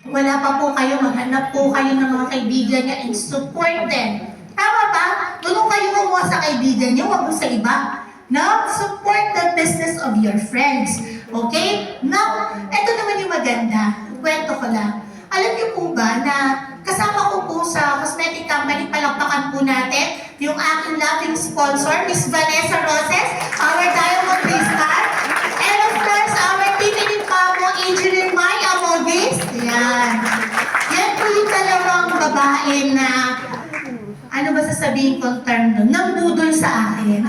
Wala pa po kayo, maghanap po kayo ng mga kaibigan niya and support them. Tama ba? Doon kayo kumuha sa kaibigan niyo, wag mo sa iba. No? Support the business of your friends. Okay? Now, eto naman yung maganda. Kwento ko lang. Alam niyo po ba na kasama ko po sa cosmetic company, palakpakan po natin yung aking loving sponsor, Miss Vanessa Roses, our Diamond Crystal, and of course, our Tiffany Pamo, Engineer Mai Amogis. Yan. Yan po yung dalawang babae na, ano ba sasabihin kong term doon? Nambudol sa akin.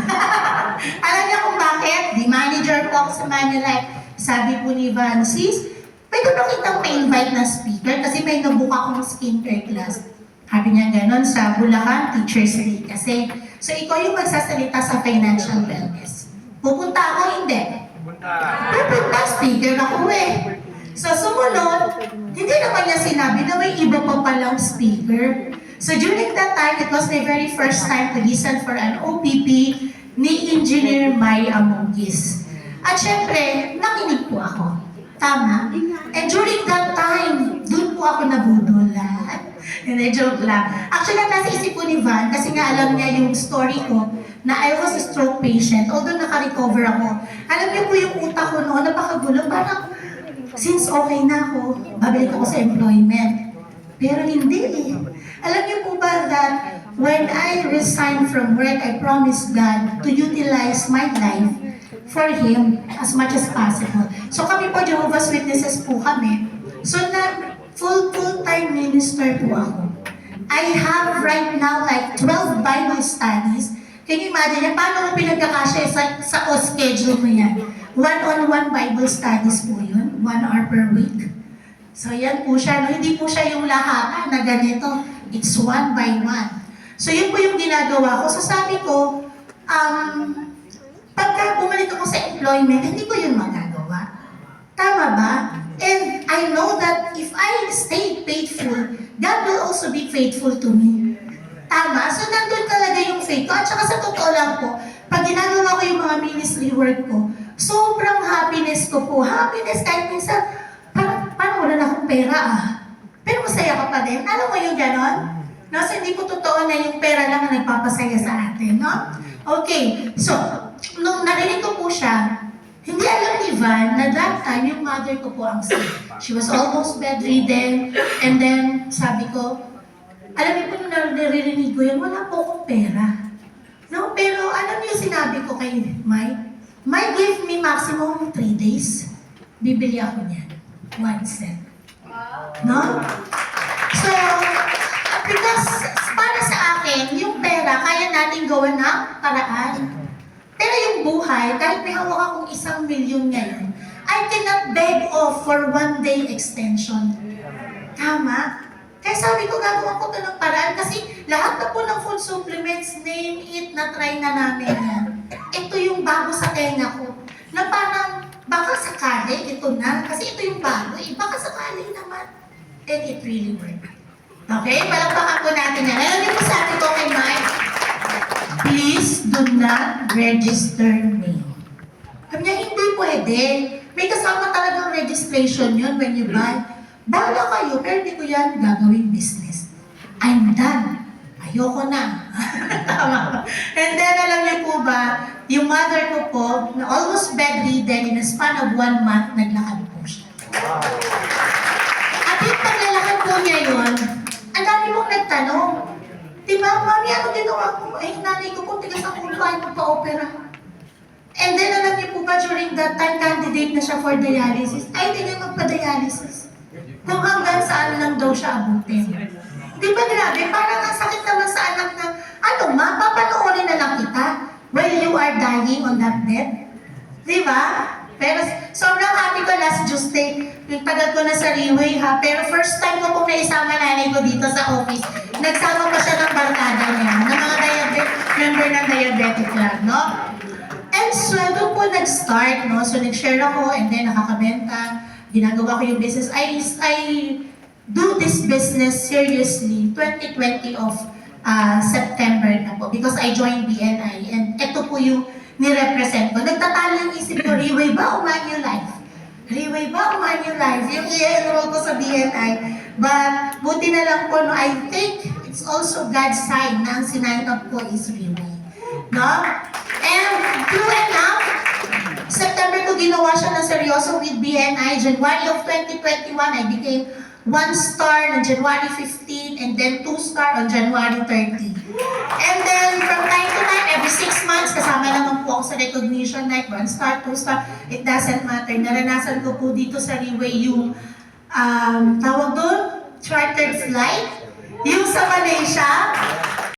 Alam niyo kung bakit? Di manager po ako sa Manilife. Sabi po ni Vancis, pwede ba kitang may-invite na speaker? Kasi may nabuka akong skincare class. Sabi niya gano'n sa Bulacan Teachers Day. Kasi, so ikaw yung magsasalita sa financial wellness. Pupunta ako, hindi. Pupunta, speaker ako eh. So sumunod, hindi naman niya sinabi na may iba pa palang speaker. So during that time, it was my very first time to listen for an OPP ni Engineer Mai Amogis. At syempre, nakinig po ako. Tama? And during that time, doon po ako nabudol. Hindi, joke lang. Actually, nasa isip ko ni Van, kasi nga alam niya yung story ko, na I was a stroke patient, although naka-recover ako. Alam niyo po yung utak ko noon, napakagulo, parang, since okay na ako, babalik ako sa employment. Pero hindi eh. Alam niyo po ba that when I resigned from work, I promised God to utilize my life for Him as much as possible. So kami po, Jehovah's Witnesses po kami. So na full-time minister po ako. I have right now like 12 Bible studies. Can you imagine, paano mo pinagkakasya sa schedule mo yan? One-on-one Bible studies po yun, 1 hour per week. So yan po siya, no? Hindi po siya yung lahat na ganito. It's one by one. So yun po yung ginagawa ko. So sabi ko, pagka bumalik ako sa employment, hindi ko yun magagawa. Tama ba? And I know that if I stay faithful, God will also be faithful to me. Tama? So nandun talaga yung faith ko. At saka sa totoo lang po, pag ginagawa ko yung mga ministry work ko, sobrang happiness ko po. Happiness kahit minsan, parang wala na akong pera Pero masaya ka pa din. Alam mo yung ganon? No? So hindi po totoo na yung pera lang na nagpapasaya sa atin. No? Okay. So, nung narinig ko po siya, hindi alam ni Van na that time yung mother ko po ang sick. She was almost bedridden. And then, sabi ko, alam niyo po nung naririnig ko yun, wala po akong pera. No? Pero alam niyo sinabi ko kay Mike, Mike give me maximum 3 days. Bibili ako niyan. 1 cent. No? So, because para sa akin, yung pera, kaya natin gawin ng paraan. Pero yung buhay, kahit may hawak akong 1 milyon ngayon, I cannot beg off for 1 day extension. Tama? Kaya sabi ko, gagawa ko ito ng paraan kasi lahat na po ng food supplements, name it, na-try na namin yan. Ito yung bago sa tenga ko. Na parang, baka sakali, ito na. Kasi ito yung bago, baka sakali naman. And it really worked. Okay? Palakpakan po natin yan. Alam niyo po sabi ko kay Mike, please do not register me. Sabi niya, hindi pwede. May kasama talagang registration yun when you buy. Bahala kayo, pero hindi ko yan gagawing business. I'm done. Ayoko na. Tama. And then, alam niyo po ba, yung mother ko po, na almost bedridden in a span of 1 month, naglakad po siya. At yung paglalakad po niya yun, ang dami mong nagtanong, diba, mami, ano ginawa ko? Eh, nanay ko po, tigas ang ulo, ay magpa-opera. And then, alam niyo po ba, during that time, candidate na siya for dialysis. Ay, hindi niya magpa-dialysis. Kung hanggang saan lang daw siya abutin. Di ba grabe? Parang ang sakit naman sa anak na, ano ma, papanoorin na lang kita while you are dying on that bed. Di ba? Pero sobrang happy ko last Tuesday. Yung tagal ko na sa Riway ha. Pero first time ko pong naisama nanay ko dito sa office. Nagsama pa siya ng barkada niya, ng mga member ng diabetic club, no? And so, doon po nag-start, no? So, nag-share ako and then nakakabenta. Ginagawa ko yung business. I do this business seriously 2020 of September na po because I joined BNI and ito po yung nirepresent ko. Nagtatalo yung isip ko, Riway ba o Manulife? Anyway ba, Manulife, yung i-enroll ko sa BNI. But, buti na lang po, no, I think it's also God's sign na ang sinign up ko is Riway. No? And, true enough, September ko ginawa siya ng seryoso with BNI. January of 2021, I became 1-star on January 15 and then 2-star on January 30. And then from time to time, every 6 months, kasama naman po ako sa recognition night, 1-star, 2-star, it doesn't matter. Naranasan ko po dito sa Riway yung tawag doon, chartered flight, yung sa Malaysia,